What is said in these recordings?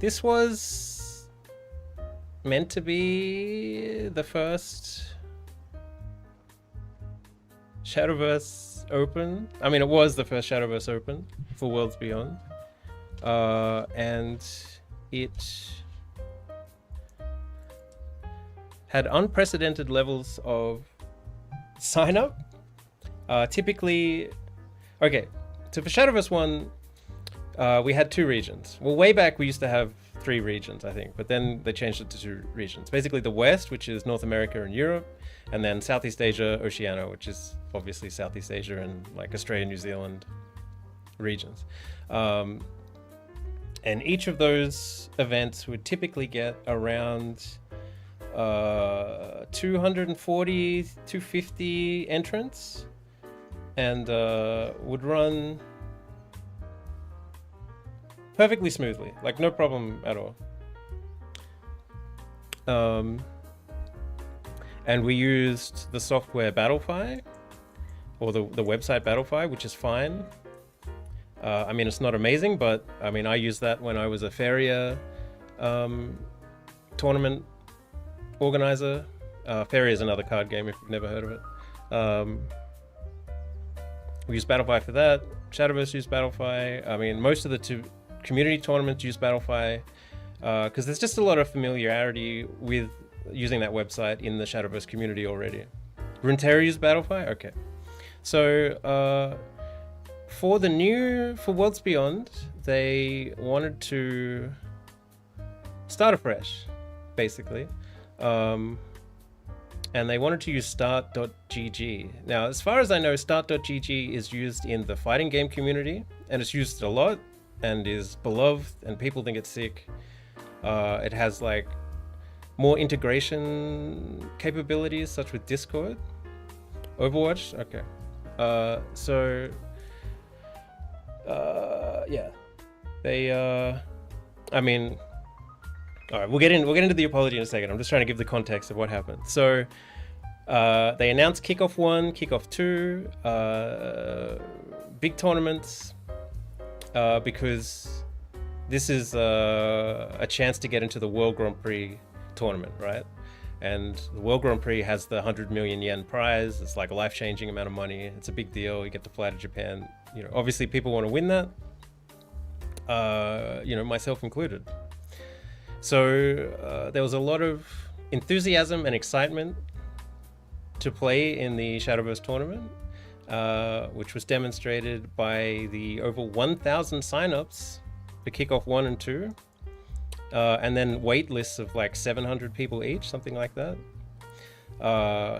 This was meant to be the first Shadowverse Open. I mean, it was the first Shadowverse Open for Worlds Beyond. And it had unprecedented levels of sign up. Typically, okay, so for Shadowverse 1, we had 2 regions. Well, way back we used to have 3 regions, I think, but then they changed it to 2 regions. Basically the West, which is North America and Europe, and then Southeast Asia, Oceania, which is obviously Southeast Asia and like Australia, New Zealand regions. And each of those events would typically get around 240, 250 entrants, and would run perfectly smoothly, like no problem at all. And we used the software Battlefy, or the website Battlefy, which is fine. I mean, it's not amazing, but I mean, I used that when I was a Feria tournament organizer. Feria is another card game if you've never heard of it. We used Battlefy for that. Shadowverse used Battlefy. I mean, most of the community tournaments use Battlefy because there's just a lot of familiarity with using that website in the Shadowverse community already. Runeterra used Battlefy? Okay. So for Worlds Beyond, they wanted to start afresh, basically. And they wanted to use start.gg. Now, as far as I know, start.gg is used in the fighting game community, and it's used a lot and is beloved, and people think it's sick. It has like more integration capabilities, such with Discord. Overwatch? Okay. Yeah. They, I mean, all right, we'll get into the apology in a second. I'm just trying to give the context of what happened. So they announced Kickoff 1, Kickoff 2, big tournaments, because this is a chance to get into the World Grand Prix tournament, right? And the World Grand Prix has the 100 million yen prize. It's like a life-changing amount of money. It's a big deal. You get to fly to Japan. You know, obviously people want to win that. You know, myself included. So there was a lot of enthusiasm and excitement to play in the Shadowverse tournament, which was demonstrated by the over 1,000 signups for Kickoff 1 and 2, and then wait lists of like 700 people each, something like that.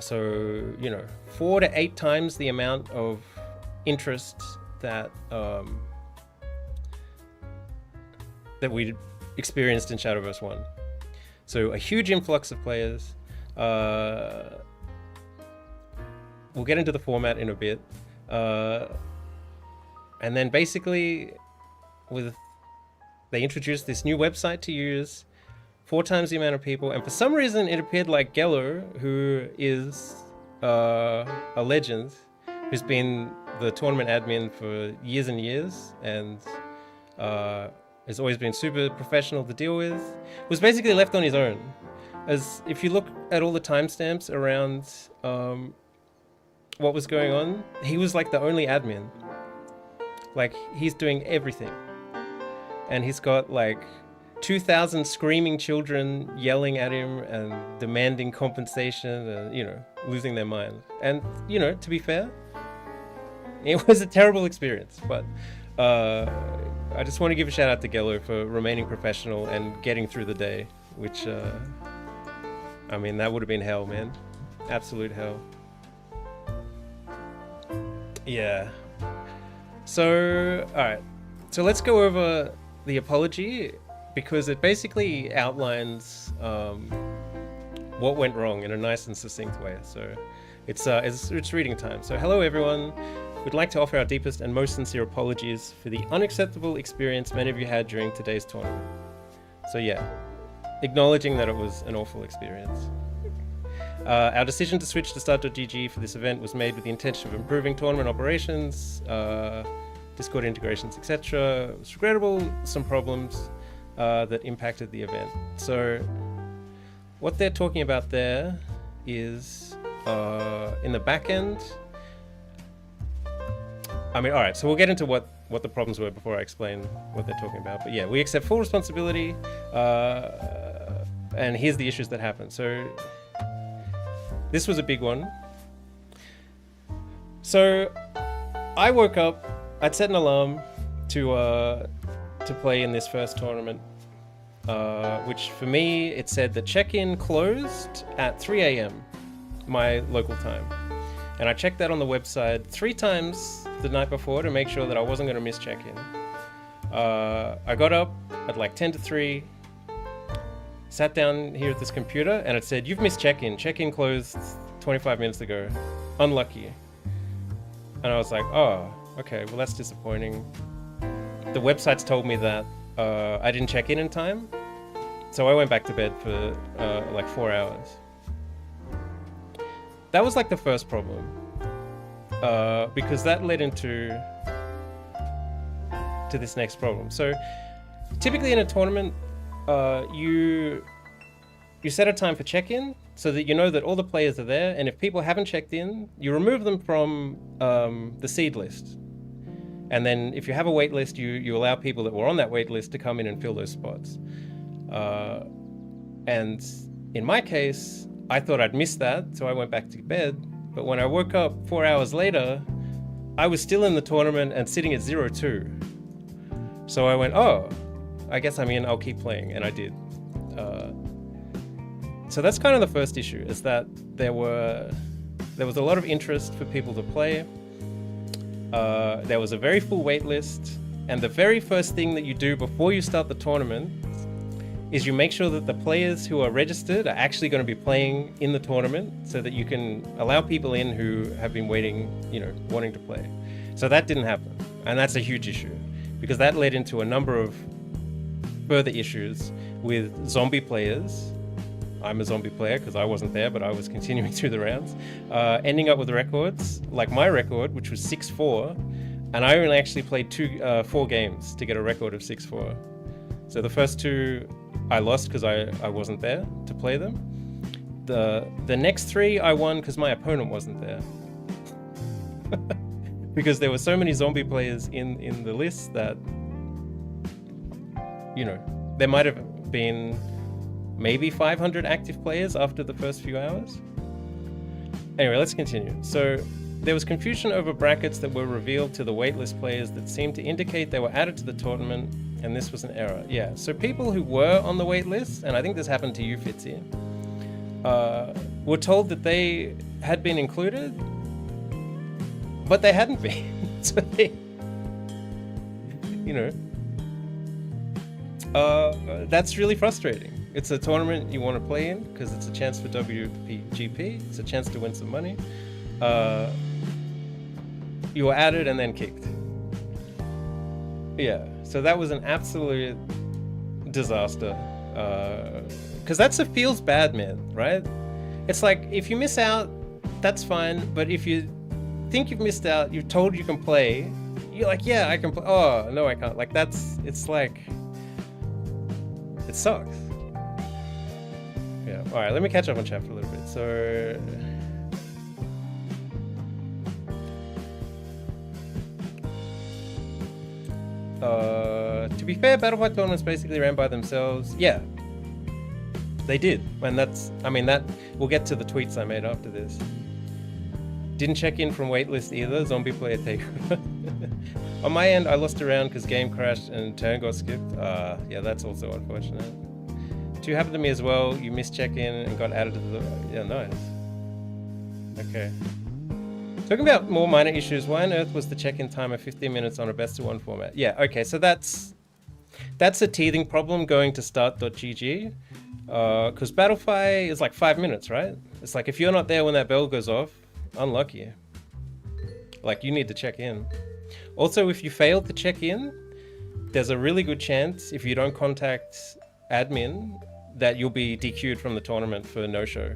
So, you know, 4 to 8 times the amount of interest that that we experienced in Shadowverse 1. So a huge influx of players. We'll get into the format in a bit. And then basically they introduced this new website to use, 4 times the amount of people, and for some reason it appeared like Gello, who is a legend, who's been the tournament admin for years and years, and has always been super professional to deal with, was basically left on his own. As if you look at all the timestamps around what was going on, he was like the only admin. Like, he's doing everything. And he's got like 2,000 screaming children yelling at him and demanding compensation and, you know, losing their mind. And, you know, to be fair, it was a terrible experience, but I just want to give a shout out to Gello for remaining professional and getting through the day, which, I mean, that would have been hell, man. Absolute hell. Yeah. So, alright. So let's go over the apology, because it basically outlines what went wrong in a nice and succinct way. So it's reading time. So hello everyone. We'd like to offer our deepest and most sincere apologies for the unacceptable experience many of you had during today's tournament. So yeah, acknowledging that it was an awful experience. Our decision to switch to start.gg for this event was made with the intention of improving tournament operations, Discord integrations, etc. It was regrettable, some problems. that impacted the event. So what they're talking about there is in the back end. I mean, all right, so we'll get into what the problems were before I explain what they're talking about. But yeah, we accept full responsibility, and here's the issues that happened. So this was a big one. So I woke up, I'd set an alarm to play in this first tournament, which for me, it said that check-in closed at 3 a.m. my local time. And I checked that on the website 3 times the night before to make sure that I wasn't going to miss check-in. I got up at like 10 to 3, sat down here at this computer, and it said, "You've missed check-in. Check-in closed 25 minutes ago. Unlucky." And I was like, oh, okay, well that's disappointing. The websites told me that I didn't check in time, so I went back to bed for like 4 hours. That was like the first problem, because that led into this next problem. So typically in a tournament, you set a time for check-in so that you know that all the players are there, and if people haven't checked in, you remove them from the seed list. And then if you have a wait list, you allow people that were on that wait list to come in and fill those spots. And in my case, I thought I'd missed that, so I went back to bed. But when I woke up 4 hours later, I was still in the tournament and sitting at 0-2. So I went, oh, I guess I'm in, I'll keep playing, and I did. So that's kind of the first issue, is that there was a lot of interest for people to play. There was a very full wait list, and the very first thing that you do before you start the tournament is you make sure that the players who are registered are actually going to be playing in the tournament, so that you can allow people in who have been waiting, wanting to play. So that didn't happen, and that's a huge issue, because that led into a number of further issues with zombie players. I'm a zombie player because I wasn't there, but I was continuing through the rounds, ending up with records like my record, which was 6-4, and I only actually played 4 games to get a record of 6-4. So the first 2 I lost because I wasn't there to play them. The next 3 I won because my opponent wasn't there. Because there were so many zombie players in the list that, there might have been maybe 500 active players after the first few hours. Anyway, let's continue. So there was confusion over brackets that were revealed to the waitlist players that seemed to indicate they were added to the tournament, and this was an error. Yeah, so people who were on the waitlist, and I think this happened to you, Fitzy, were told that they had been included, but they hadn't been. So they, that's really frustrating. It's a tournament you want to play in because it's a chance for WGP. It's a chance to win some money. You were added and then kicked. Yeah, so that was an absolute disaster. Because feels bad, man, right? It's like, if you miss out, that's fine. But if you think you've missed out, you're told you can play, you're like, yeah, I can play. Oh, no, I can't. Like, it's like, it sucks. Yeah, all right, let me catch up on chat for a little bit. So, to be fair, Battlefield tournaments basically ran by themselves. Yeah, they did. And we'll get to the tweets I made after this. Didn't check in from waitlist either, zombie player takeover. On my end, I lost a round because game crashed and turn got skipped. Yeah, that's also unfortunate. 2 happened to me as well. You missed check-in and got added to the... Yeah, nice. Okay. Talking about more minor issues, why on earth was the check-in timer 15 minutes on a best-of-1 format? Yeah, okay, so that's a teething problem going to start.gg, because Battlefy is like 5 minutes, right? It's like, if you're not there when that bell goes off, unlucky. Like, you need to check in. Also, if you fail to check in, there's a really good chance, if you don't contact admin, that you'll be DQ'd from the tournament for no-show,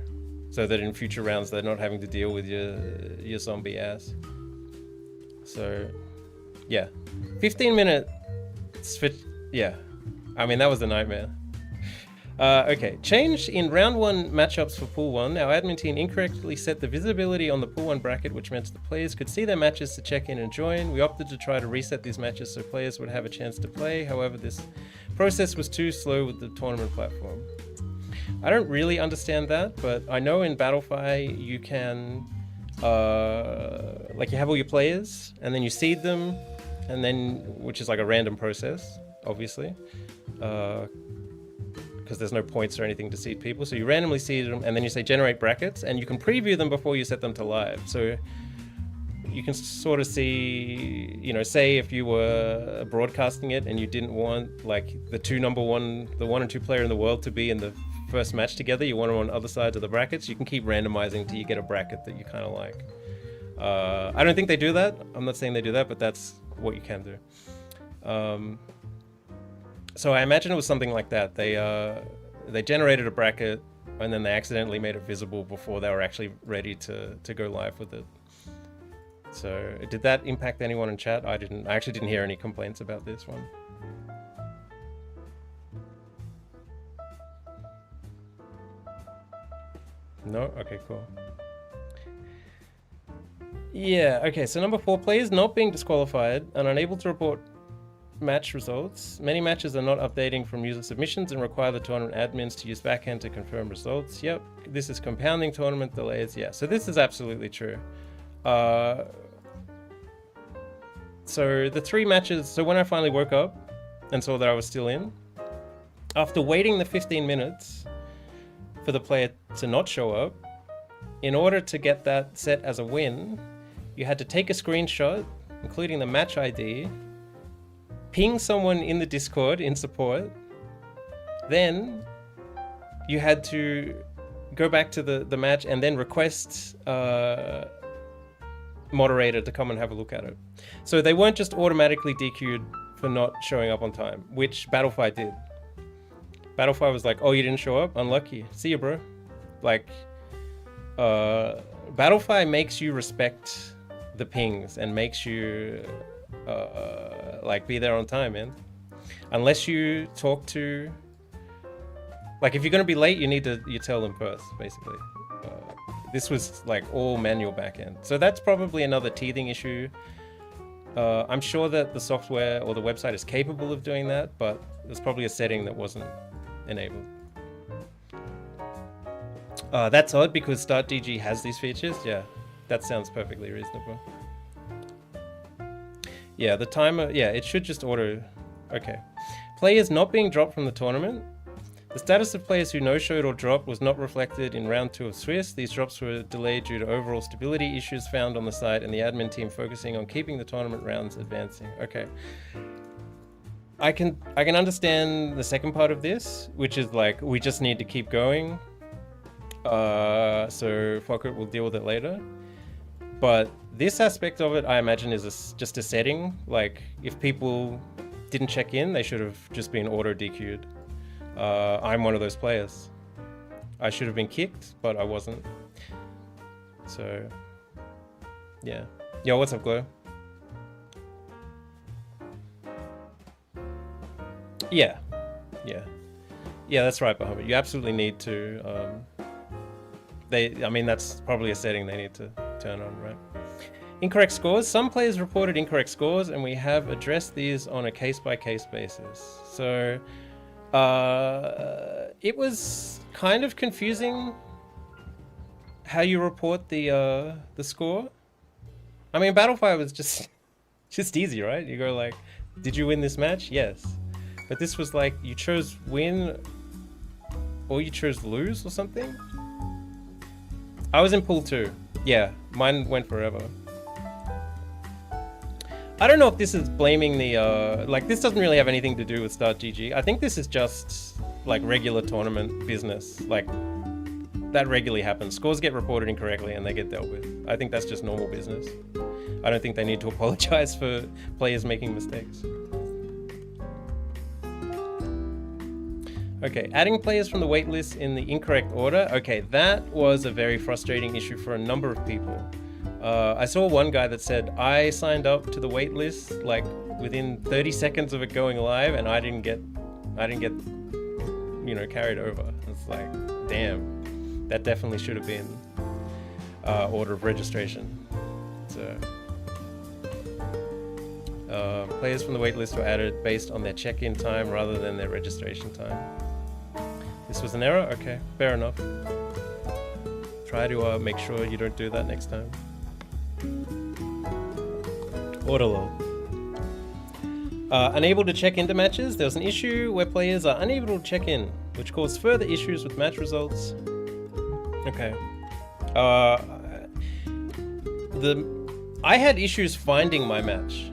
so that in future rounds they're not having to deal with your zombie ass. So, yeah, 15 minutes. Yeah, I mean, that was a nightmare. Okay, change in round 1 matchups for pool 1. Our admin team incorrectly set the visibility on the pool 1 bracket, which meant the players could see their matches to check in and join. We opted to try to reset these matches so players would have a chance to play. However, this process was too slow with the tournament platform. I don't really understand that, but I know in Battlefy you can, like you have all your players and then you seed them, and then, which is like a random process, obviously. Because there's no points or anything to seed people. So you randomly seed them and then you say generate brackets, and you can preview them before you set them to live. So you can sort of see, you know, say if you were broadcasting it and you didn't want like the 1 and 2 player in the world to be in the first match together, you want them on other sides of the brackets, you can keep randomizing till you get a bracket that you kind of like. I don't think they do that. I'm not saying they do that, but that's what you can do. So I imagine it was something like that. They generated a bracket and then they accidentally made it visible before they were actually ready to go live with it. So did that impact anyone in chat? I actually didn't hear any complaints about this one. No? Okay, cool. Yeah, okay, so number 4, players not being disqualified and unable to report match results. Many matches are not updating from user submissions and require the tournament admins to use backend to confirm results. Yep, this is compounding tournament delays. Yeah, so this is absolutely true. So the 3 matches, so when I finally woke up and saw that I was still in, after waiting the 15 minutes for the player to not show up, in order to get that set as a win, you had to take a screenshot, including the match ID, ping someone in the Discord in support, then you had to go back to the match and then request moderator to come and have a look at it. So they weren't just automatically DQ'd for not showing up on time, which Battlefy did. Battlefy was like, oh, you didn't show up? Unlucky. See you, bro. Like, Battlefy makes you respect the pings and makes you like be there on time, man. Unless you talk to, like, if you're gonna be late, you tell them first, basically. This was like all manual backend, so that's probably another teething issue. I'm sure that the software or the website is capable of doing that, but there's probably a setting that wasn't enabled. That's odd because StartDG has these features. Yeah, that sounds perfectly reasonable. Yeah, the timer, yeah, it should just auto. Okay. Players not being dropped from the tournament. The status of players who no-showed or dropped was not reflected in round 2 of Swiss. These drops were delayed due to overall stability issues found on the site and the admin team focusing on keeping the tournament rounds advancing. Okay. I can understand the second part of this, which is like, we just need to keep going. So fuck it, we'll deal with it later. But this aspect of it, I imagine, is just a setting. Like, if people didn't check in, they should have just been auto-DQ'd. I'm one of those players. I should have been kicked, but I wasn't. So, yeah. Yo, what's up, Glow? Yeah. Yeah, that's right, Bahamut. You absolutely need to... I mean, that's probably a setting they need to turn on, right? Incorrect scores. Some players reported incorrect scores, and we have addressed these on a case-by-case basis. So, it was kind of confusing how you report the score. I mean, Battlefy was just easy, right? You go like, did you win this match? Yes. But this was like, you chose win, or you chose lose or something? I was in pool 2. Yeah, mine went forever. I don't know if this is blaming the, like, this doesn't really have anything to do with StartGG. I think this is just, like, regular tournament business. Like, that regularly happens. Scores get reported incorrectly and they get dealt with. I think that's just normal business. I don't think they need to apologize for players making mistakes. Okay, adding players from the waitlist in the incorrect order. Okay, that was a very frustrating issue for a number of people. I saw one guy that said, I signed up to the waitlist like within 30 seconds of it going live and I didn't get I didn't get, you know, carried over. It's like, damn, that definitely should have been order of registration. So players from the waitlist were added based on their check-in time rather than their registration time. This was an error? Okay, fair enough. Try to make sure you don't do that next time. Order log. Unable to check into matches. There was an issue where players are unable to check in, which caused further issues with match results. Okay. I had issues finding my match.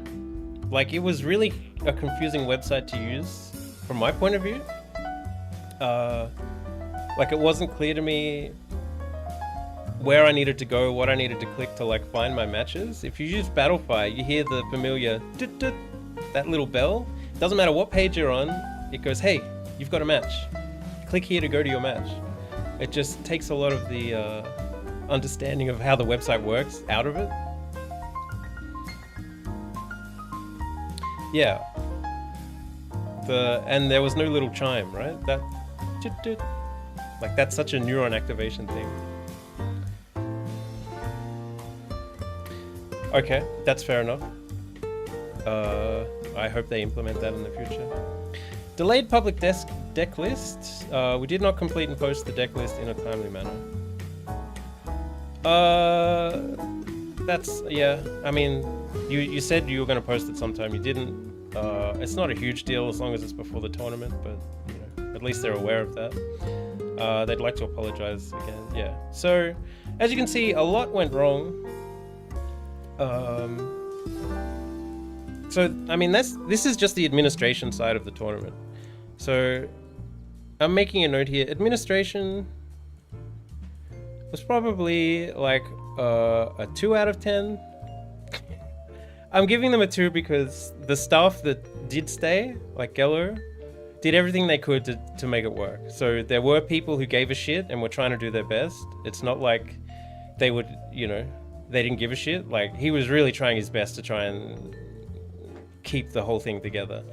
Like, it was really a confusing website to use from my point of view. Like, it wasn't clear to me where I needed to go, what I needed to click to like find my matches. If you use Battlefy, you hear the familiar doot, that little bell. Doesn't matter what page you're on, it goes, hey, you've got a match. Click here to go to your match. It just takes a lot of the understanding of how the website works out of it. Yeah. And there was no little chime, right? That doot, like, that's such a neuron activation thing. Okay, that's fair enough. I hope they implement that in the future. Delayed public deck list. We did not complete and post the deck list in a timely manner. That's, yeah, I mean, you said you were going to post it sometime, you didn't. It's not a huge deal as long as it's before the tournament, but you know, at least they're aware of that. They'd like to apologize again, yeah. So, as you can see, a lot went wrong. So, I mean, this is just the administration side of the tournament. So, I'm making a note here. Administration was probably like a 2 out of 10. I'm giving them a 2 because the staff that did stay, like Gello, did everything they could to make it work. So there were people who gave a shit and were trying to do their best. It's not like they would, you know, they didn't give a shit. Like, he was really trying his best to try and keep the whole thing together.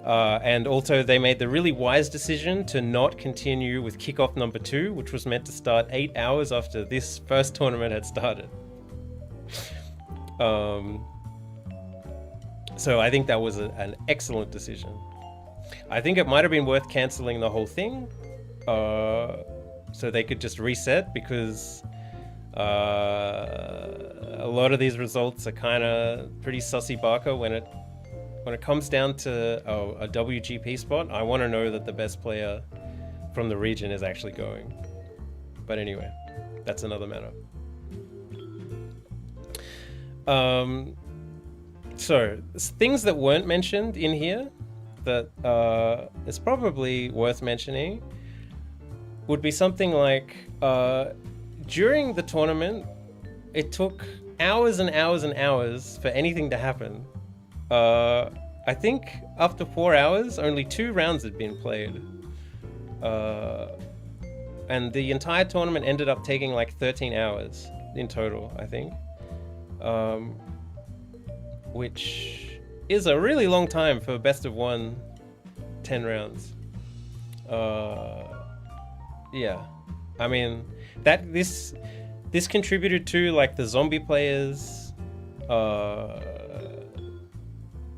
And also they made the really wise decision to not continue with kickoff number 2, which was meant to start 8 hours after this first tournament had started. So I think that was an excellent decision. I think it might have been worth cancelling the whole thing, so they could just reset, because a lot of these results are kind of pretty sussy baka when it comes down to a WGP spot. I want to know that the best player from the region is actually going. But anyway, that's another matter. So, things that weren't mentioned in here that is probably worth mentioning would be something like, during the tournament, it took hours and hours and hours for anything to happen. I think after 4 hours, only 2 rounds had been played. And the entire tournament ended up taking like 13 hours in total, I think. Which is a really long time for best of 1 10 rounds. Yeah, I mean, this contributed to like the zombie players,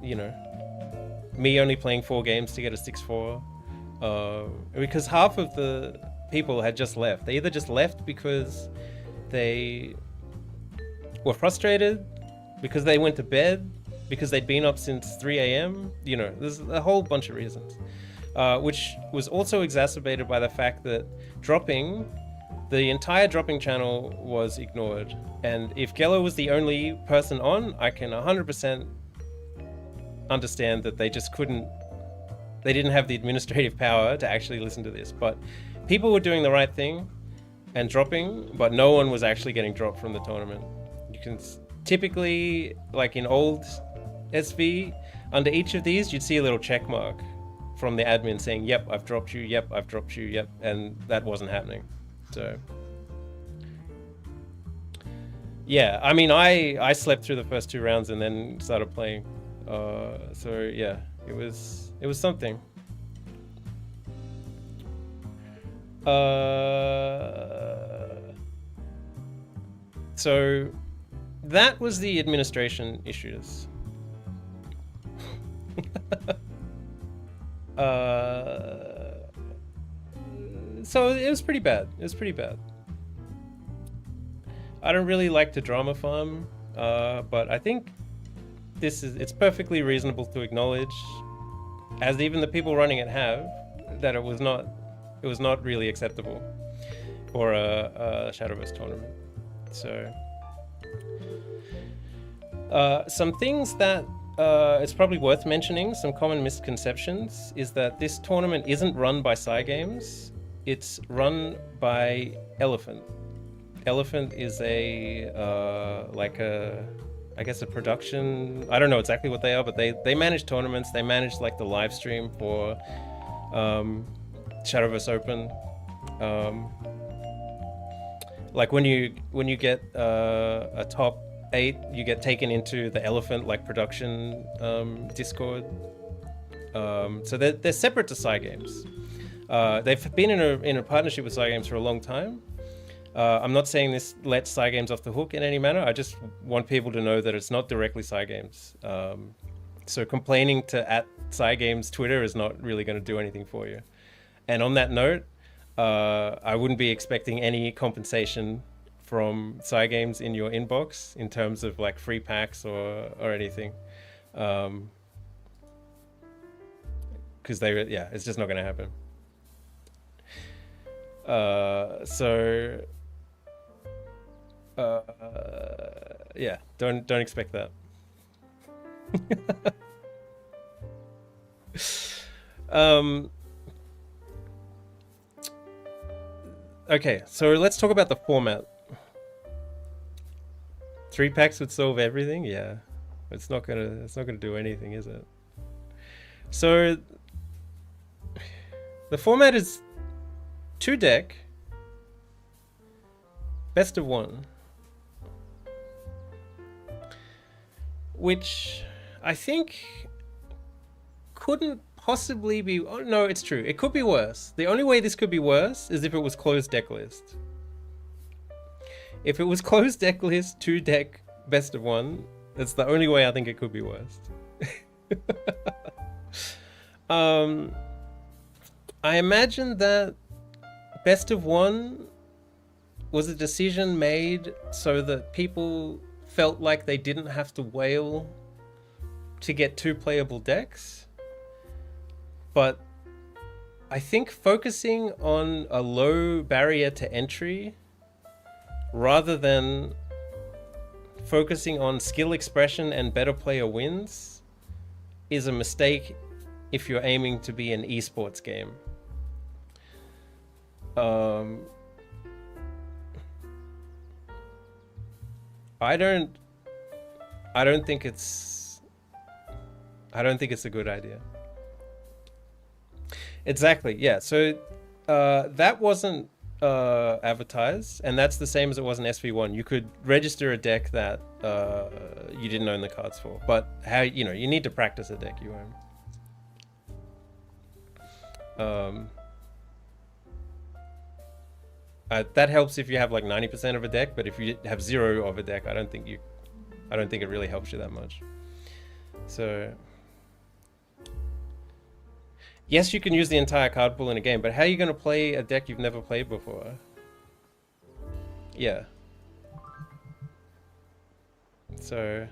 you know, me only playing 4 games to get a 6-4, because half of the people had just left. They either just left because they were frustrated, because they went to bed, because they'd been up since 3 a.m. You know, there's a whole bunch of reasons, which was also exacerbated by the fact that the entire dropping channel was ignored. And if Gello was the only person on, I can 100% understand that they didn't have the administrative power to actually listen to this. But people were doing the right thing and dropping, but no one was actually getting dropped from the tournament. You can typically, like in old SV, under each of these, you'd see a little check mark from the admin saying, yep, I've dropped you, yep, I've dropped you, yep, and that wasn't happening. So, yeah, I mean, I slept through the first 2 rounds and then started playing. So yeah, it was something. So that was the administration issues. So it was pretty bad. It was pretty bad. I don't really like to drama farm, but I think it's perfectly reasonable to acknowledge, as even the people running it have, that it was not really acceptable for a Shadowverse tournament. So some things that it's probably worth mentioning, some common misconceptions, is that this tournament isn't run by Cygames, it's run by Elephant. Elephant is I guess a production. I don't know exactly what they are, but they manage tournaments. They manage like the live stream for Shadowverse Open. Like when you get a top 8, you get taken into the Elephant like production Discord. So they're separate to Cygames. They've been in a partnership with Cygames for a long time. I'm not saying this lets Cygames off the hook in any manner. I just want people to know that it's not directly Cygames. So complaining to @Cygames Twitter is not really going to do anything for you. And on that note, I wouldn't be expecting any compensation from Cygames in your inbox in terms of like free packs or anything. Because it's just not going to happen. Yeah, don't expect that. Okay, so let's talk about the format. 3 packs would solve everything? Yeah. It's not gonna do anything, is it? So the format is 2 deck, best of 1. Which I think couldn't possibly be. Oh, no, it's true. It could be worse. The only way this could be worse is if it was closed deck list. If it was closed deck list, 2 deck, best of 1, that's the only way I think it could be worse. I imagine that best of 1 was a decision made so that people felt like they didn't have to whale to get 2 playable decks. But I think focusing on a low barrier to entry rather than focusing on skill expression and better player wins is a mistake if you're aiming to be an esports game. I don't think it's a good idea. Exactly, yeah. So that wasn't advertised, and that's the same as it was in SV1. You could register a deck that you didn't own the cards for, but you need to practice a deck you own. That helps if you have like 90% of a deck, but if you have 0 of a deck, I don't think it really helps you that much. So yes, you can use the entire card pool in a game, but how are you going to play a deck you've never played before? Yeah. So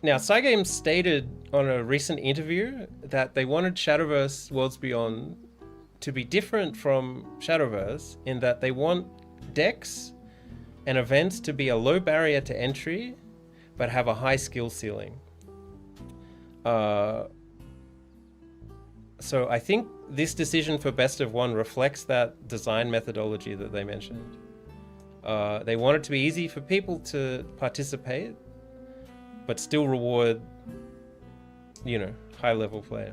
now, Cygames stated on a recent interview that they wanted Shadowverse Worlds Beyond to be different from Shadowverse in that they want decks and events to be a low barrier to entry, but have a high skill ceiling. So I think this decision for best of 1 reflects that design methodology that they mentioned. They want it to be easy for people to participate, but still reward, high level play.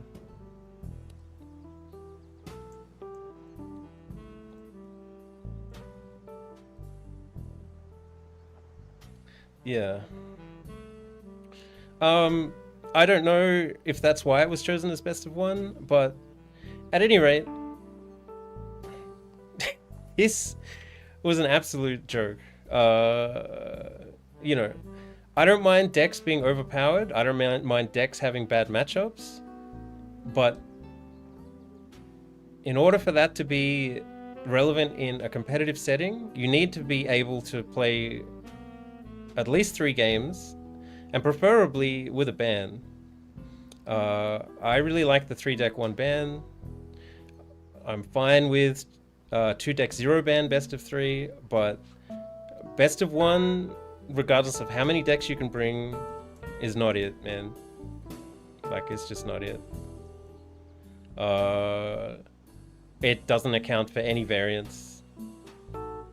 Yeah. I don't know if that's why it was chosen as best of one, but at any rate, this was an absolute joke. You know, I don't mind decks being overpowered. I don't mind decks having bad matchups, but in order for that to be relevant in a competitive setting, you need to be able to play at least 3 games, and preferably with a ban. I really like the 3-deck 1 ban. I'm fine with 2-deck 0 ban best of 3, but best of 1, regardless of how many decks you can bring, is not it, man. Like, it's just not it. It doesn't account for any variance.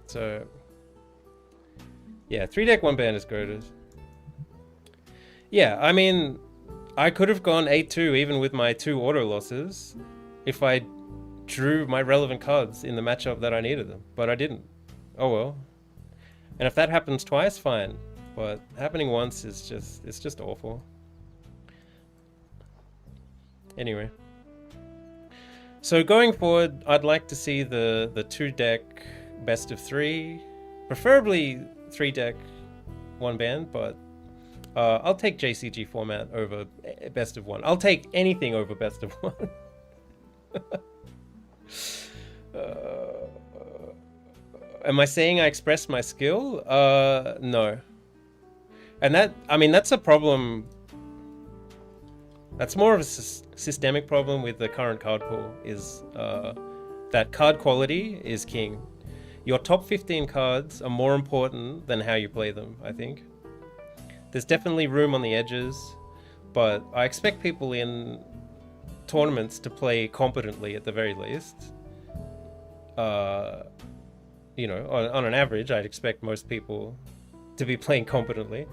So, yeah, 3-deck 1 ban is goated. Yeah, I mean, I could have gone 8-2 even with my 2 auto losses if I drew my relevant cards in the matchup that I needed them, but I didn't. Oh well. And if that happens twice, fine. But happening once is it's just awful. Anyway. So going forward, I'd like to see the 2-deck best of 3, preferably 3-deck 1 ban, but I'll take JCG format over best of 1. I'll take anything over best of 1. Am I saying I expressed my skill? No. And that's a problem. That's more of a systemic problem with the current card pool, is that card quality is king. Your top 15 cards are more important than how you play them, I think. There's definitely room on the edges, but I expect people in tournaments to play competently at the very least. You know, on an average, I'd expect most people to be playing competently.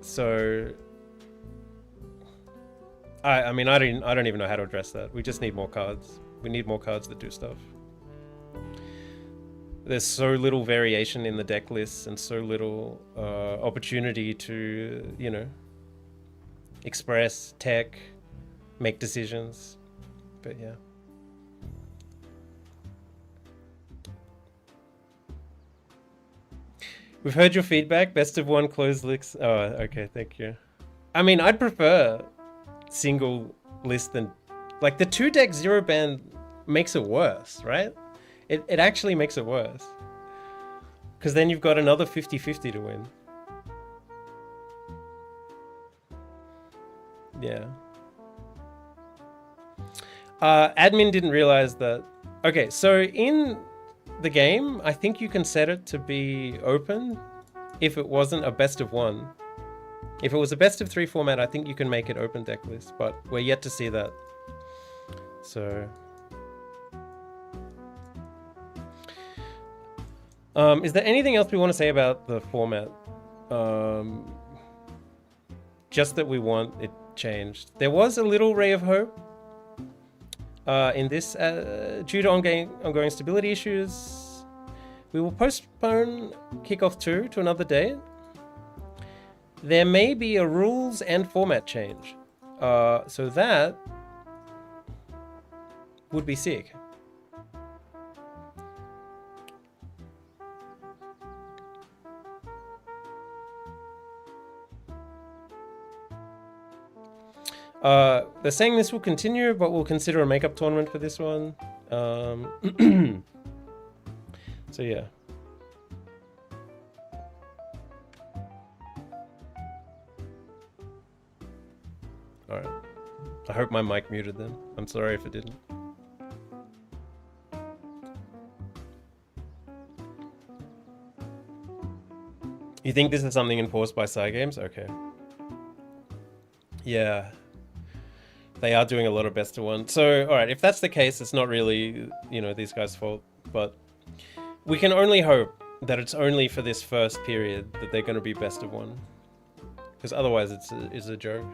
So, I mean, I don't even know how to address that. We just need more cards. We need more cards that do stuff. There's so little variation in the deck lists and so little opportunity to, you know, express tech, make decisions. But yeah. We've heard your feedback. Best of 1 closed licks. Oh, okay, thank you. I mean, I'd prefer single list than... Like, the 2-deck 0 ban makes it worse, right? It actually makes it worse. Because then you've got another 50-50 to win. Yeah. Admin didn't realize that... Okay, so in the game, I think you can set it to be open if it wasn't a best of 1. If it was a best of 3 format, I think you can make it open deck list, but we're yet to see that. So... is there anything else we want to say about the format? Just that we want it changed. There was a little ray of hope in this, due to ongoing stability issues. We will postpone Kickoff 2 to another date. There may be a rules and format change. So that would be sick. They're saying this will continue, but we'll consider a makeup tournament for this one. So yeah. Alright. I hope my mic muted then. I'm sorry if it didn't. You think this is something enforced by Cygames? Okay. Yeah. They are doing a lot of best of 1. So, alright, if that's the case, it's not really, you know, these guys' fault. But we can only hope that it's only for this first period that they're going to be best of 1. Because otherwise it's a joke.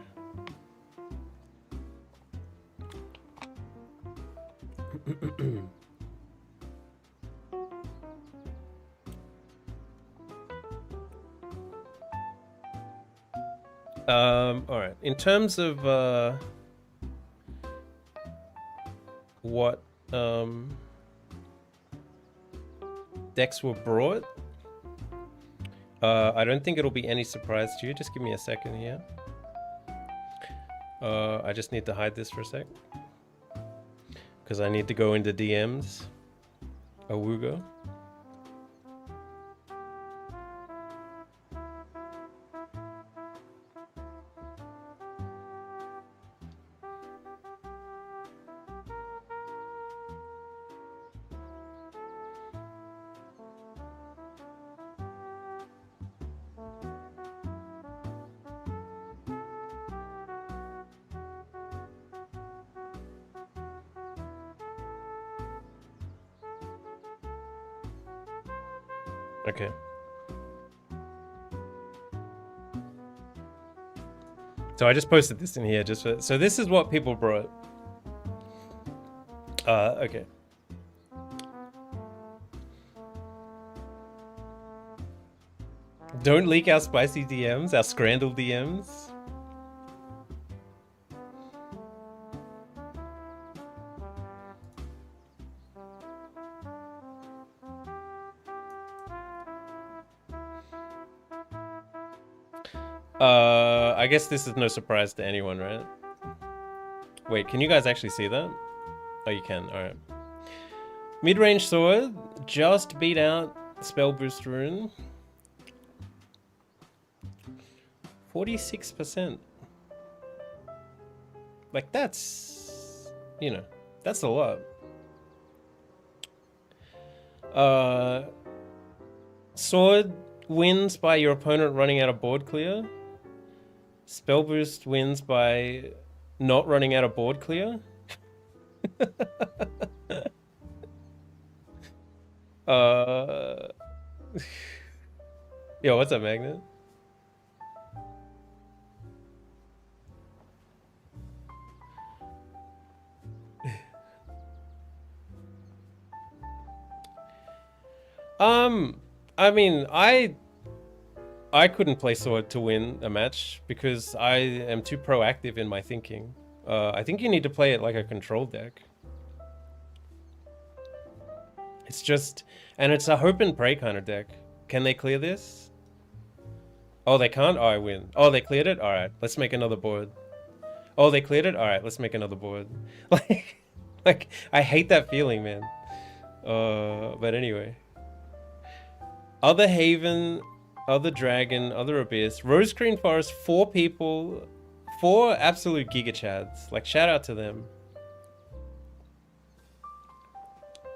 All right. In terms of what decks were brought, I don't think it'll be any surprise to you. Just give me a second here. I just need to hide this for a sec because I need to go into DMs. Awugo. Okay. So I just posted this in here just for, so this is what people brought. Okay. Don't leak our spicy DMs, our scrandal DMs. I guess this is no surprise to anyone, right? Wait, can you guys actually see that? Oh, you can, alright. Mid-range sword, just beat out spell boost rune. 46%. Like, that's, you know, that's a lot. Sword wins by your opponent running out of board clear. Spell boost wins by not running out of board clear. Yo, what's up, Magnet? I mean, I couldn't play sword to win a match because I am too proactive in my thinking. I think you need to play it like a control deck. It's just, and it's a hope and pray kind of deck. Can they clear this? Oh, they can't? Oh, I win. Oh, they cleared it? Alright, let's make another board. Oh, they cleared it? Alright, let's make another board. Like, I hate that feeling, man. But anyway. Other Haven, Other Dragon, Other Abyss, Rose Green Forest, 4 people, 4 absolute gigachads. Like, shout out to them.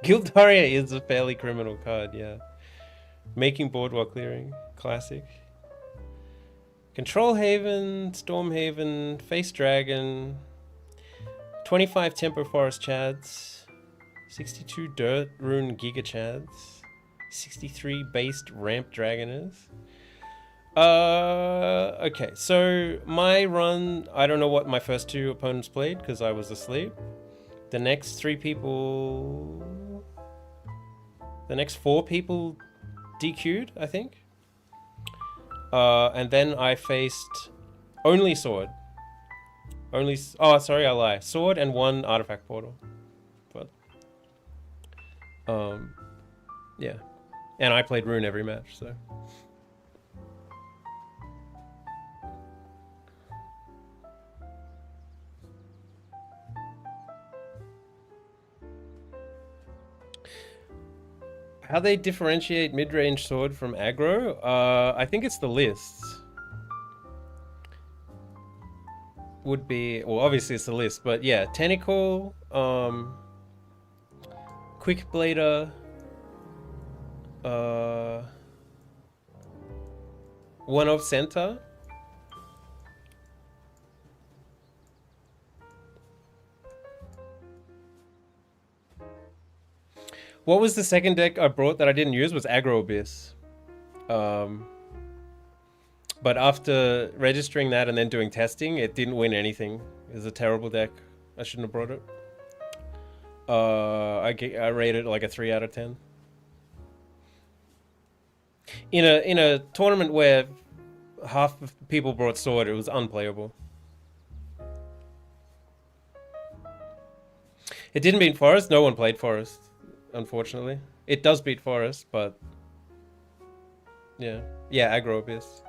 Gildaria is a fairly criminal card, yeah. Making board while clearing, classic. Control Haven, Storm Haven, Face Dragon, 25 Tempo Forest Chads, 62 Dirt Rune Giga Chads, 63 based Ramp Dragoners. Okay, so my run, I don't know what my first 2 opponents played because I was asleep. The next 3 people, the next 4 people DQ'd, I think. And then I faced only sword. Only, oh, sorry, I lie. Sword and 1 artifact portal. But, yeah. And I played rune every match, so. How they differentiate mid-range sword from aggro? I think it's the lists. Would be, well, obviously it's the list, but yeah, Tentacle, Quick Blader, One of Center. What was the second deck I brought that I didn't use? Was Aggro Abyss. But after registering that and then doing testing, it didn't win anything. It was a terrible deck. I shouldn't have brought it. I rated it like a 3 out of 10. In a tournament where half of people brought sword. It was unplayable. It didn't beat Forest. No one played Forest, unfortunately. It does beat Forest, but yeah, Aggro Abyss.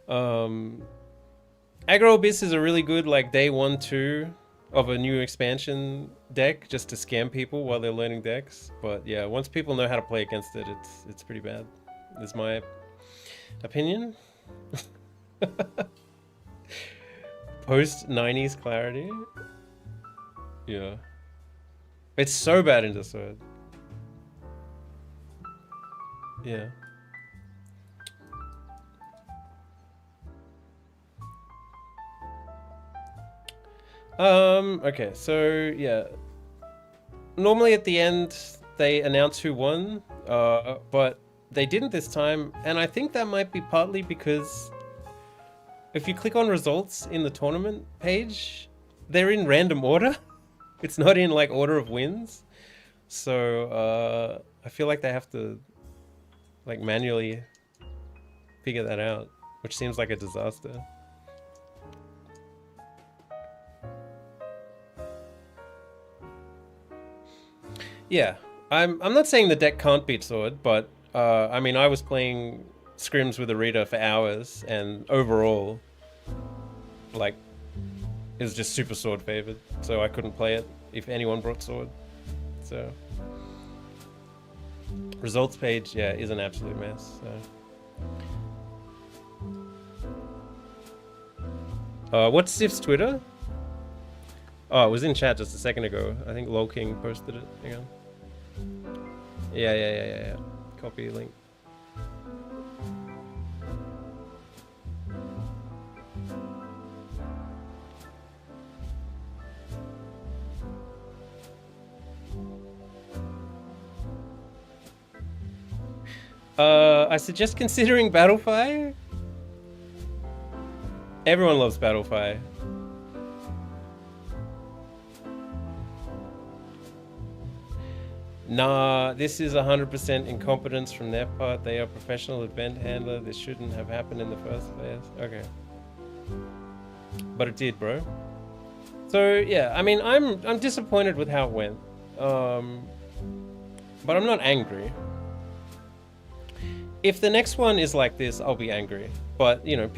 Aggro Abyss is a really good like day 1, 2 of a new expansion deck just to scam people while they're learning decks. But yeah, once people know how to play against it, it's pretty bad. Is my opinion. Post 90s clarity. Yeah. It's so bad in Sword. Yeah. Okay, so yeah. Normally at the end they announce who won, but they didn't this time, and I think that might be partly because if you click on results in the tournament page, they're in random order. It's not in like order of wins. So I feel like they have to like manually figure that out, which seems like a disaster. Yeah, I'm not saying the deck can't beat Sword, but I mean, I was playing scrims with Arita for hours, and overall, like, it was just super Sword favored, so I couldn't play it if anyone brought Sword. So results page, yeah, is an absolute mess. So. What's Sif's Twitter? Oh, it was in chat just a second ago. I think Lol King posted it. Hang on. Yeah. Copy link. I suggest considering Battlefy. Everyone loves Battlefy. Nah, this is 100% incompetence from their part. They are professional event handler. This shouldn't have happened in the first place. Okay. But it did, bro. So yeah, I mean, I'm disappointed with how it went. But I'm not angry. If the next one is like this, I'll be angry. But, you know,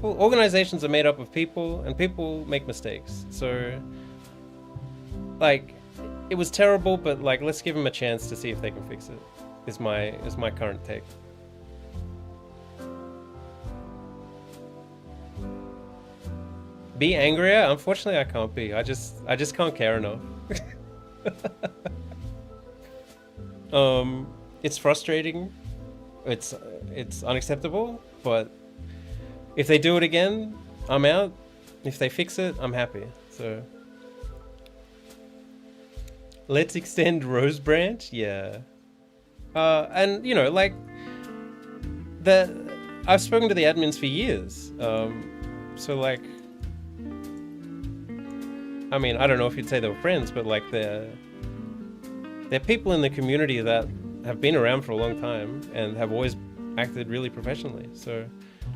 organizations are made up of people, and people make mistakes. So, like, it was terrible, but like, let's give them a chance to see if they can fix it. Is my current take. Be angrier? Unfortunately, I can't be. I just can't care enough. It's frustrating. It's unacceptable. But if they do it again, I'm out. If they fix it, I'm happy. So. Let's extend Rose Branch, yeah. And you know, like I've spoken to the admins for years. So like, I mean, I don't know if you'd say they were friends, but like they're people in the community that have been around for a long time and have always acted really professionally. So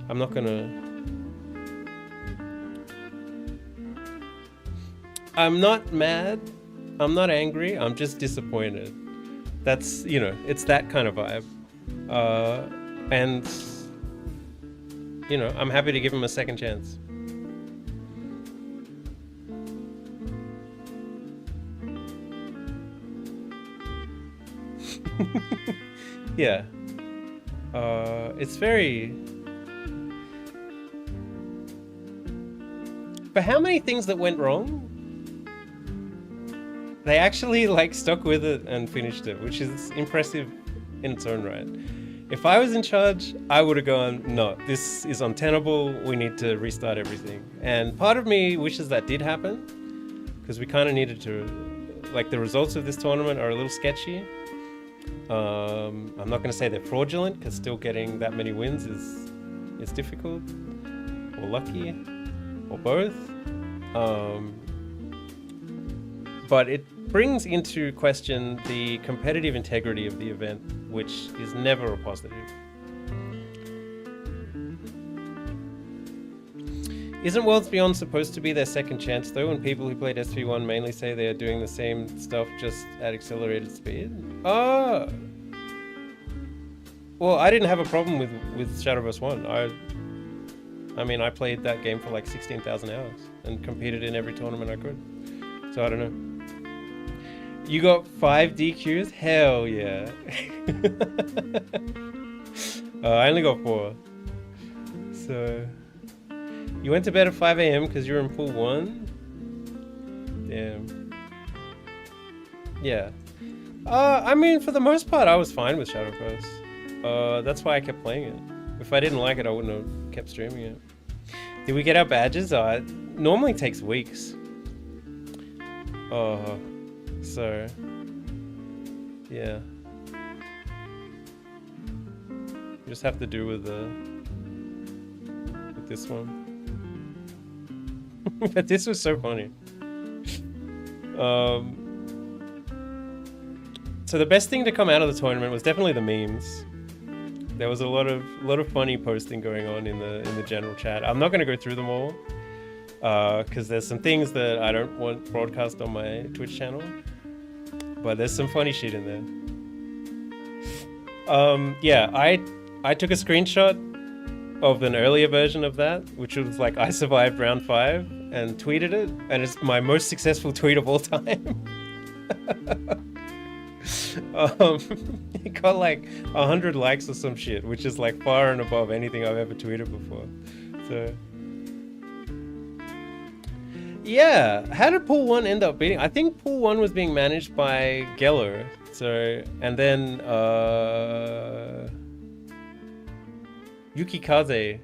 I'm not mad. I'm not angry, I'm just disappointed. That's, you know, it's that kind of vibe. And, you know, I'm happy to give him a second chance. Yeah. It's very... For how many things that went wrong, they actually like stuck with it and finished it, which is impressive in its own right. If I was in charge, I would have gone, no, this is untenable, we need to restart everything. And part of me wishes that did happen, because we kind of needed to, like, the results of this tournament are a little sketchy. I'm not going to say they're fraudulent, because still getting that many wins is difficult, or lucky, or both. But it brings into question the competitive integrity of the event. which is never a positive. Isn't Worlds Beyond supposed to be their second chance though, and people who played SV1 mainly say they are doing the same stuff just at accelerated speed? Well, I didn't have a problem with Shadowverse 1. I mean, I played that game for like 16,000 hours and competed in every tournament I could. So I don't know. You got 5 DQs? Hell yeah. I only got 4. So... You went to bed at 5 AM because you were in pool 1? Damn. Yeah. I mean, for the most part, I was fine with Shadowverse. That's why I kept playing it. If I didn't like it, I wouldn't have kept streaming it. Did we get our badges? It normally takes weeks. So... Yeah. You just have to do with this one. But this was so funny. So the best thing to come out of the tournament was definitely the memes. There was a lot of funny posting going on in the general chat. I'm not going to go through them all because there's some things that I don't want broadcast on my Twitch channel. But there's some funny shit in there. Yeah, I took a screenshot of an earlier version of that, which was like I survived round 5, and tweeted it, and it's my most successful tweet of all time. It got like 100 likes or some shit, which is like far and above anything I've ever tweeted before. So yeah, how did pool 1 end up beating? I think pool 1 was being managed by Gello. So, and then Yukikaze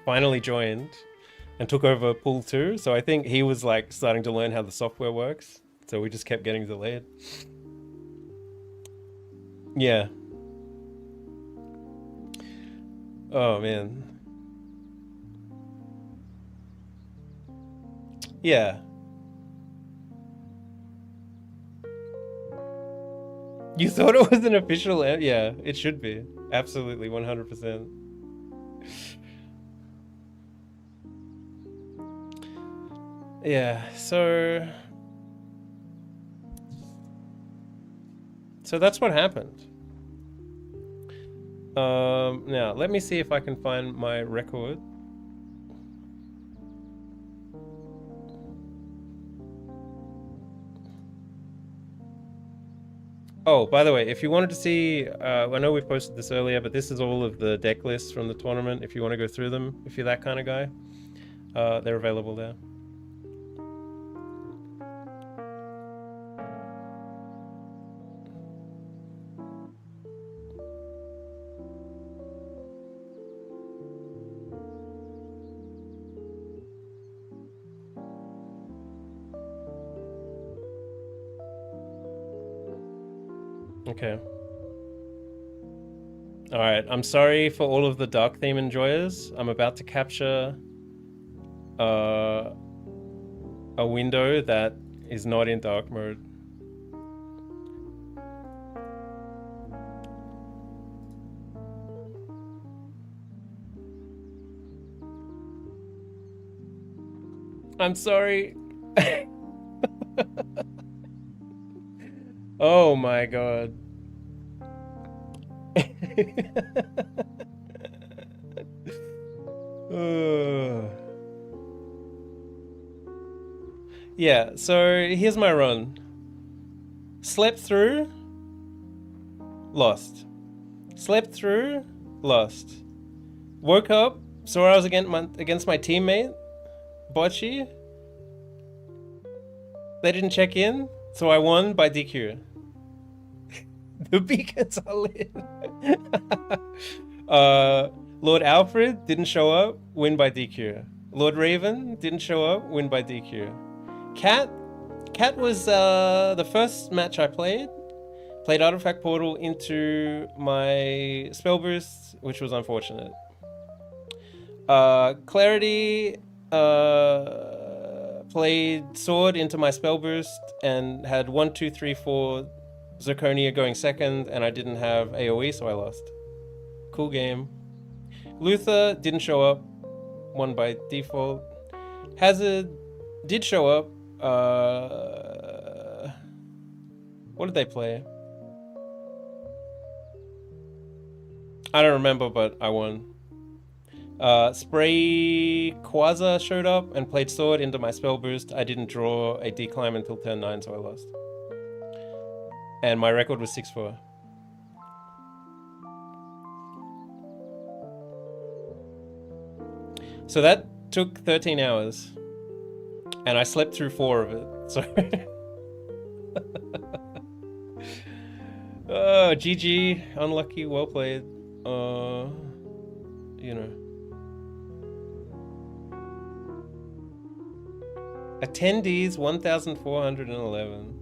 finally joined and took over pool 2. So I think he was like starting to learn how the software works. So we just kept getting delayed. Yeah. Oh man. Yeah. You thought it was an official... Yeah, it should be. Absolutely, 100%. Yeah, so that's what happened. Now, let me see if I can find my record. Oh, by the way, if you wanted to see, I know we posted this earlier, but this is all of the deck lists from the tournament. If you want to go through them, if you're that kind of guy, they're available there. Okay. Alright, I'm sorry for all of the dark theme enjoyers. I'm about to capture a window that is not in dark mode. I'm sorry. Oh my god. Yeah, so here's my run. Slept through, lost. Slept through, lost. Woke up, saw I was against my teammate, Bocce. They didn't check in, so I won by DQ. The beacons are lit. Lord Alfred didn't show up, win by DQ. Lord Raven didn't show up, win by DQ. Cat was the first match I played. Played Artifact Portal into my spell burst, which was unfortunate. Clarity played Sword into my spell burst and had 1, 2, 3, 4 Zirconia going second, and I didn't have AoE, so I lost. Cool game. Luther didn't show up. Won by default. Hazard did show up. What did they play? I don't remember, but I won. Spray Quasar showed up and played sword into my spell boost. I didn't draw a declimb until turn 9, so I lost. And my record was 6-4. So that took 13 hours. And I slept through 4 of it. So oh, GG, unlucky, well played. You know. Attendees 1,411.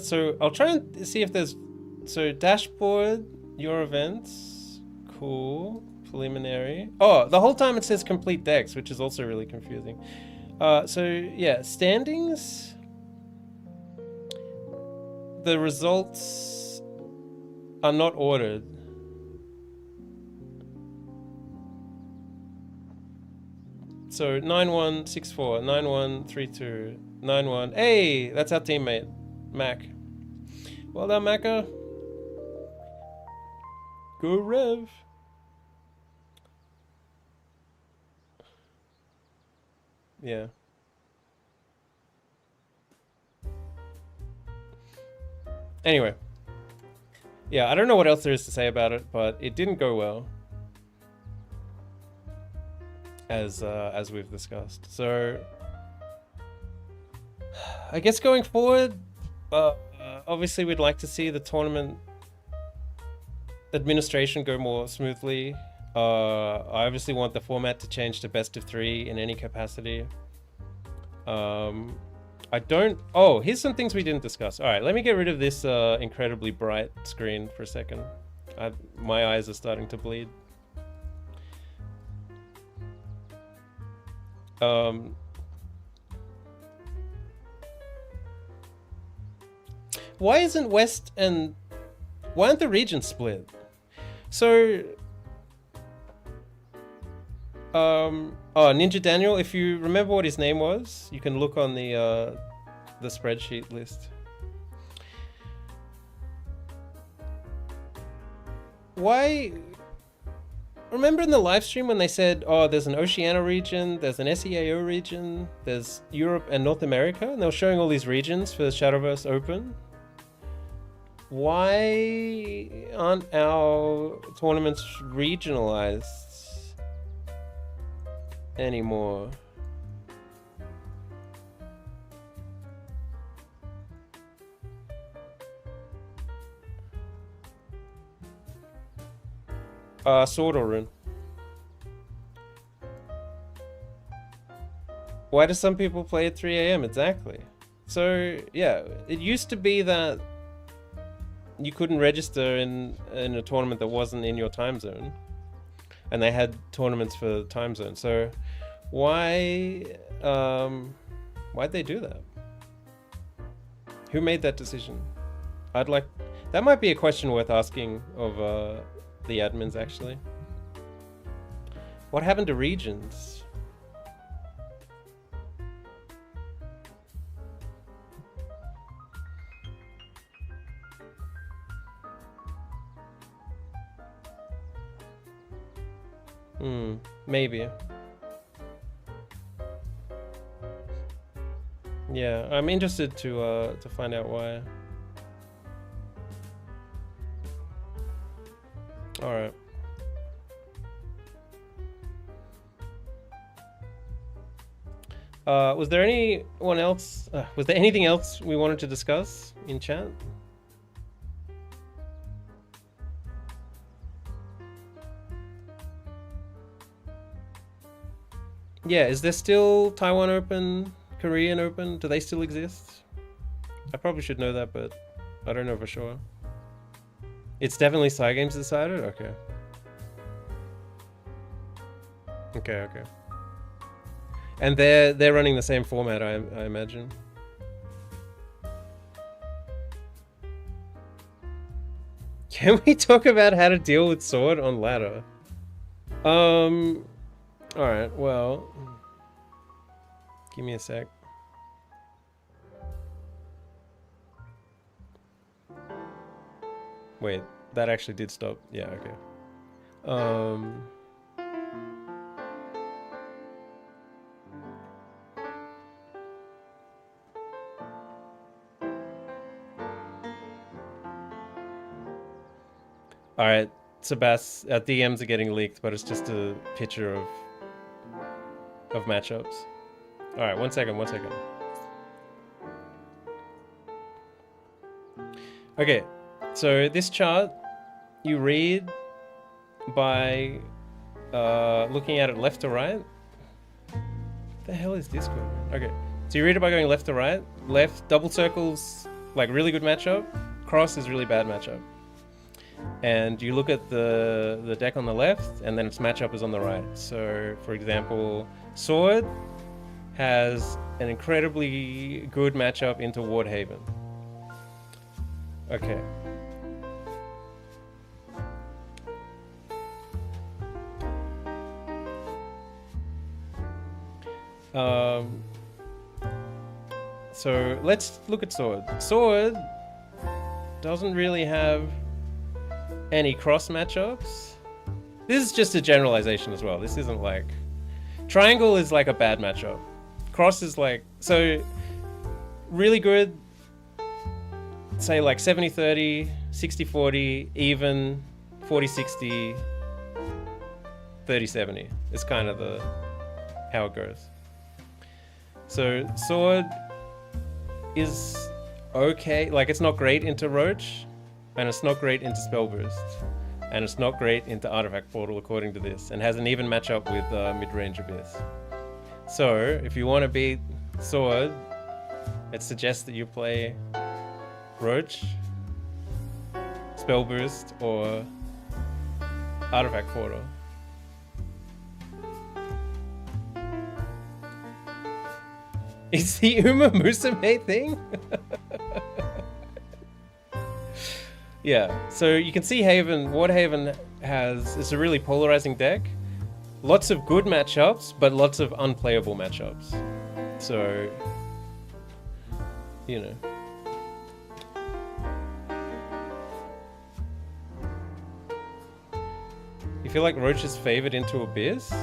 So I'll try and see if there's... So dashboard, your events, cool, preliminary. Oh, the whole time it says complete decks, which is also really confusing. So yeah, standings. The results are not ordered. So 9-1, 6-4, 9-1, 3-2, 9-1. Hey, that's our teammate, Mac. Well done, Macca. Go Rev. Yeah. Anyway. Yeah, I don't know what else there is to say about it, but it didn't go well. As we've discussed. So I guess going forward, obviously we'd like to see the tournament administration go more smoothly. I obviously want the format to change to best of 3 in any capacity. I don't... Oh, here's some things we didn't discuss. All right, let me get rid of this incredibly bright screen for a second. My eyes are starting to bleed. Why isn't West and... Why aren't the regions split? So... Oh, Ninja Daniel, if you remember what his name was, you can look on the spreadsheet list. Why... Remember in the live stream when they said, oh, there's an Oceania region, there's an SEAO region, there's Europe and North America, and they were showing all these regions for the Shadowverse Open? Why aren't our tournaments regionalized anymore? Sword or Rune? Why do some people play at 3 AM? Exactly. So, yeah, it used to be that you couldn't register in a tournament that wasn't in your time zone. And they had tournaments for time zone. So, why'd they do that? Who made that decision? That might be a question worth asking of the admins, actually. What happened to regions? Maybe. Yeah, I'm interested to find out why. All right. Was there anyone else? Was there anything else we wanted to discuss in chat? Yeah, is there still Taiwan Open, Korean Open? Do they still exist? I probably should know that, but I don't know for sure. It's definitely Cygames decided? Okay. Okay, okay. And they're running the same format, I imagine. Can we talk about how to deal with sword on ladder? Alright, well... Give me a sec. Wait, that actually did stop. Yeah, okay. Alright, Sebas, our DMs are getting leaked, but it's just a picture of matchups. Alright, one second. Okay, so this chart you read by looking at it left to right. What the hell is Discord? Okay, so you read it by going left to right. Left, double circles, like really good matchup. Cross is really bad matchup. And you look at the deck on the left, and then its matchup is on the right. So, for example, Sword has an incredibly good matchup into Wardhaven. Okay. So let's look at Sword. Sword doesn't really have any cross matchups. This is just a generalization as well. This isn't like... Triangle is like a bad matchup. Cross is like... So, really good, say like 70-30, 60-40, even 40-60, 30-70. It's kind of how it goes. So, Sword is okay. Like, it's not great into Roach, and it's not great into Spellburst, and it's not great into Artifact Portal according to this, and has an even matchup with Mid-Range Abyss. So, if you want to beat Sword, it suggests that you play Roach, Spellburst, or Artifact Portal. Is the Uma Musume thing? Yeah, so you can see Wardhaven it's a really polarizing deck. Lots of good matchups, but lots of unplayable matchups. So, you know. You feel like Roach is favored into Abyss?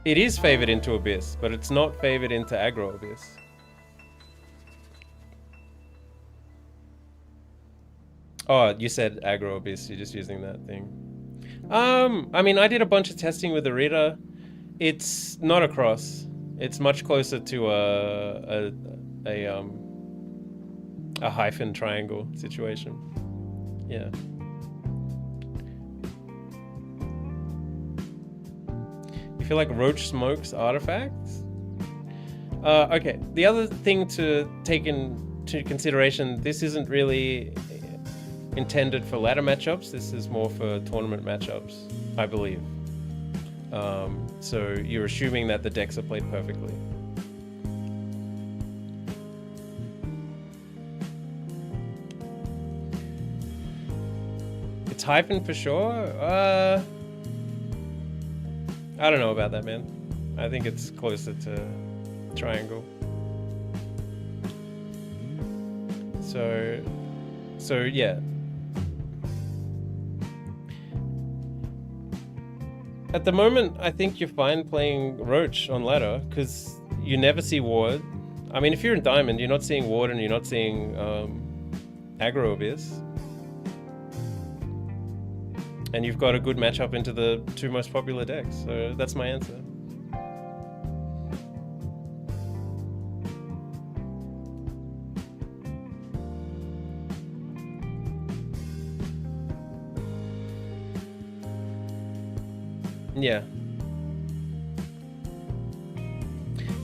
It is favored into Abyss, but it's not favored into Aggro Abyss. Oh, you said Aggro Abyss, you're just using that thing. I mean, I did a bunch of testing with Arita. It's not a cross. It's much closer to a hyphen triangle situation. Yeah. You feel like Roach smokes artifacts? Okay, the other thing to take into consideration, this isn't really intended for ladder matchups. This is more for tournament matchups, I believe. So you're assuming that the decks are played perfectly. It's hyphen for sure. I don't know about that, man. I think it's closer to triangle. So yeah. At the moment, I think you're fine playing Roach on ladder, because you never see Ward. I mean, if you're in Diamond, you're not seeing Ward and you're not seeing Aggro Abyss. And you've got a good matchup into the two most popular decks, so that's my answer. Yeah.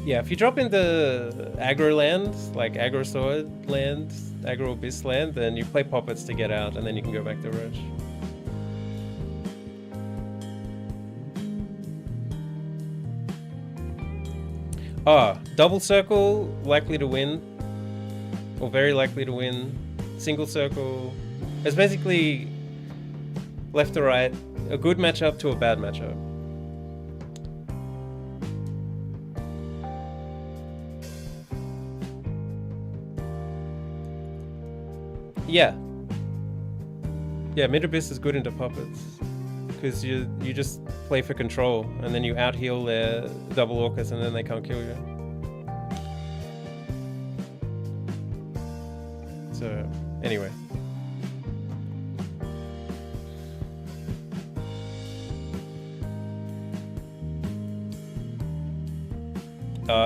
Yeah, if you drop into aggro land, like aggro sword land, aggro abyss land, then you play Poppets to get out, and then you can go back to Roach. Ah, double circle, likely to win. Or very likely to win. Single circle. It's basically left to right. A good matchup to a bad matchup. Yeah. Yeah, mid abyss is good into puppets. Because you just play for control and then you out heal their double orcus and then they can't kill you. So anyway.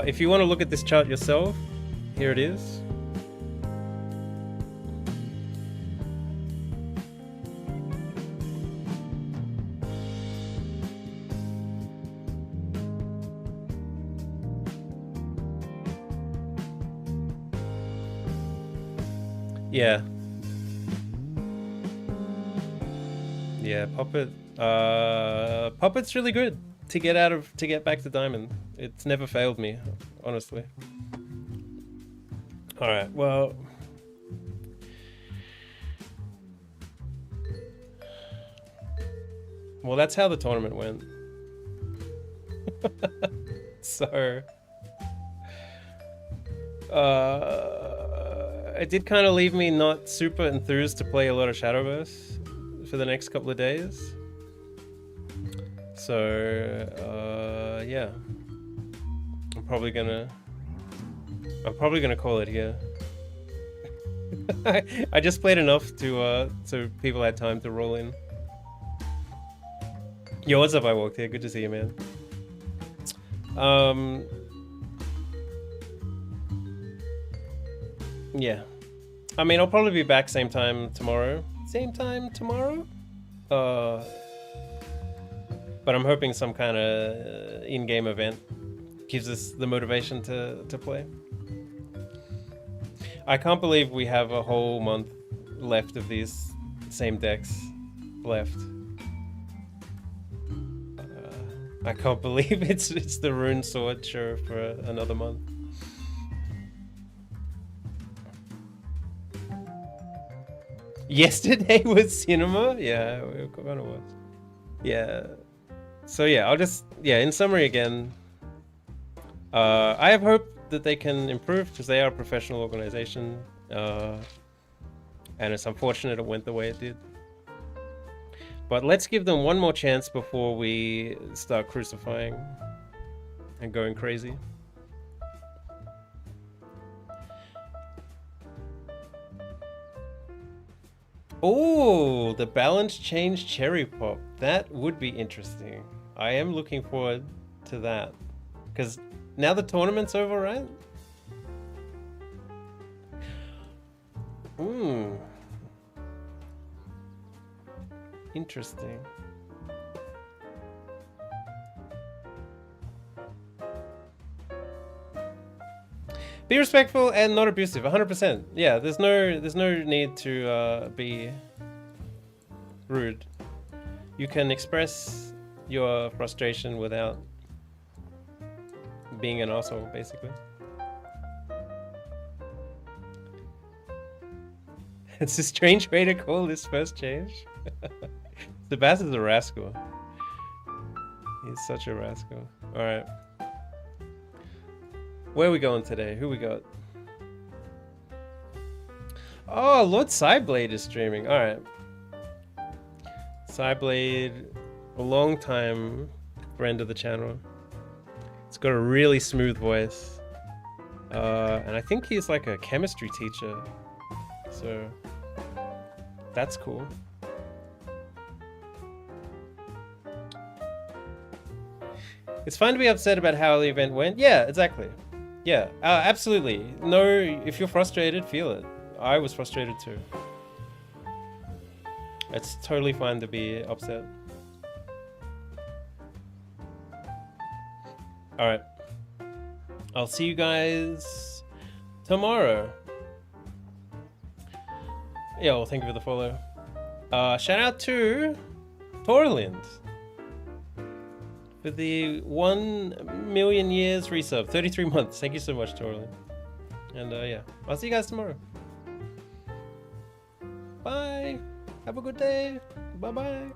If you want to look at this chart yourself, here it is. Yeah. Yeah, Puppet. Puppet's really good to get back to Diamond. It's never failed me, honestly. Alright, well. Well, that's how the tournament went. So it did kind of leave me not super enthused to play a lot of Shadowverse for the next couple of days. So yeah, I'm probably gonna call it here. I just played enough to so people had time to roll in. Yo, what's up? I walked here. Good to see you, man. Yeah. I mean, I'll probably be back same time tomorrow. Same time tomorrow? But I'm hoping some kind of in-game event gives us the motivation to play. I can't believe we have a whole month left of these same decks left. I can't believe it's the Rune Sword show for another month. Yesterday was cinema? Yeah, it kind of was. Yeah. So yeah, I'll just, in summary again, I have hope that they can improve because they are a professional organization, and it's unfortunate it went the way it did. But let's give them one more chance before we start crucifying and going crazy. Oh, the balance change cherry pop. That would be interesting. I am looking forward to that. Because now the tournament's over, right? Interesting. Be respectful and not abusive, 100%. Yeah, there's no need to be rude. You can express your frustration without being an asshole, basically. It's a strange way to call this first change. Sebas is a rascal. He's such a rascal. Alright. Where are we going today? Who we got? Oh, Lord Cyblade is streaming. Alright. Cyblade, a long time friend of the channel. It's got a really smooth voice. And I think he's like a chemistry teacher. So that's cool. It's fine to be upset about how the event went. Yeah, exactly. Yeah, absolutely. No, if you're frustrated, feel it. I was frustrated too. It's totally fine to be upset. Alright. I'll see you guys tomorrow. Yeah, well, thank you for the follow. Shout out to Torlind with the 1,000,000 years resub. 33 months. Thank you so much, Torlin. And yeah, I'll see you guys tomorrow. Bye. Have a good day. Bye-bye.